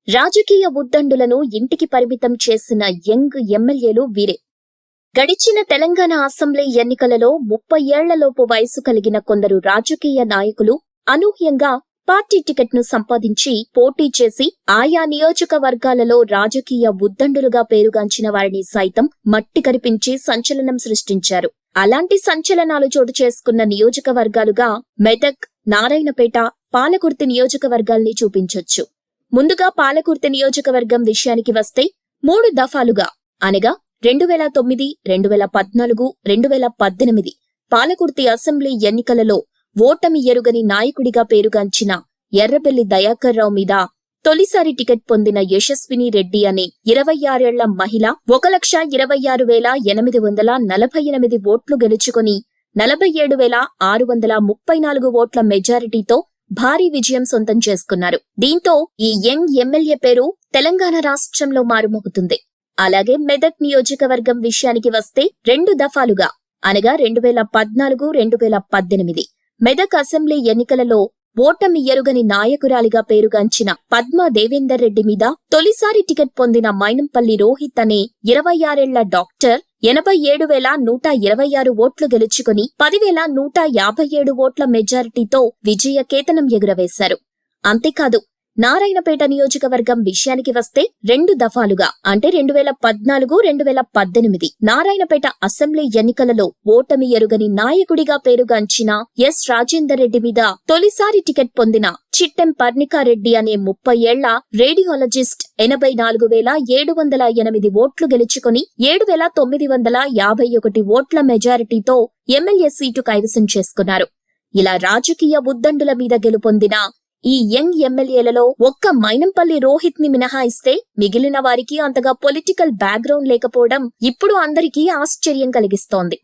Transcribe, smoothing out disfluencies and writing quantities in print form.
రాజకీయ ఉద్దండులను ఇంటికి పరిమితం చేసిన యంగ్ ఎమ్మెల్యేలు వీరే. గడిచిన తెలంగాణ అసెంబ్లీ ఎన్నికలలో 30 ఏళ్లలోపు వయసు కలిగిన కొందరు రాజకీయ నాయకులు అనూహ్యంగా పార్టీ టికెట్ను సంపాదించి పోటీ చేసి ఆయా నియోజకవర్గాలలో రాజకీయ ఉద్దండులుగా పేరుగాంచిన వారిని సైతం మట్టి కరిపించి సంచలనం సృష్టించారు. అలాంటి సంచలనాలు చోటు చేసుకున్న నియోజకవర్గాలుగా మెదక్, నారాయణపేట, పాలకుర్తి నియోజకవర్గాల్ని చూపించొచ్చు. ముందుగా పాలకుర్తి నియోజకవర్గం విషయానికి వస్తే 3 దఫాలుగా అనగా 2009, 2014, 2018 పాలకుర్తి అసెంబ్లీ ఎన్నికలలో ఓటమి ఎరుగని నాయకుడిగా పేరుగాంచిన ఎర్రబెల్లి దయాకర్ రావు మీద తొలిసారి టికెట్ పొందిన యశస్విని రెడ్డి అనే 26 ఏళ్ల మహిళ 1,26,848 ఓట్లు గెలుచుకుని 47,634 ఓట్ల మెజారిటీతో భారీ విజయం సొంతం చేసుకున్నారు. దీంతో ఈ యంగ్ ఎమ్మెల్యే పేరు తెలంగాణ రాష్ట్రంలో మారుమోగుతుంది. అలాగే మెదక్ నియోజకవర్గం విషయానికి వస్తే 2 దఫాలుగా అనగా 2014, 2018 మెదక్ అసెంబ్లీ ఎన్నికలలో ఓటమి ఎరుగని నాయకురాలిగా పేరుగాంచిన పద్మా దేవేందర్ రెడ్డి మీద తొలిసారి టికెట్ పొందిన మైనంపల్లి రోహిత్ అనే 26 ఏళ్ల డాక్టర్ 87,126 ఓట్లు గెలుచుకుని 10,157 ఓట్ల మెజారిటీతో విజయ కేతనం ఎగురవేశారు. అంతేకాదు నారాయణపేట నియోజకవర్గం విషయానికి వస్తే 2 దఫాలుగా అంటే 2014, 2018 నారాయణపేట అసెంబ్లీ ఎన్నికలలో ఓటమి ఎరుగని నాయకుడిగా పేరుగాంచిన ఎస్ రాజేందర్ రెడ్డి మీద తొలిసారి టికెట్ పొందిన చిట్టెం పర్ణికారెడ్డి అనే 30 ఏళ్ల రేడియాలజిస్ట్ 84,708 ఓట్లు గెలుచుకుని 7,951 ఓట్ల మెజారిటీతో ఎమ్మెల్యే సీటు కైవసం చేసుకున్నారు. ఇలా రాజకీయ ఉద్దండుల మీద గెలుపొందిన ఈ యంగ్ ఎమ్మెల్యేలలో ఒక్క మైనంపల్లి రోహిత్ ని మినహాయిస్తే మిగిలిన వారికి అంతగా పొలిటికల్ బ్యాక్గ్రౌండ్ లేకపోవడం ఇప్పుడు అందరికీ ఆశ్చర్యం కలిగిస్తోంది.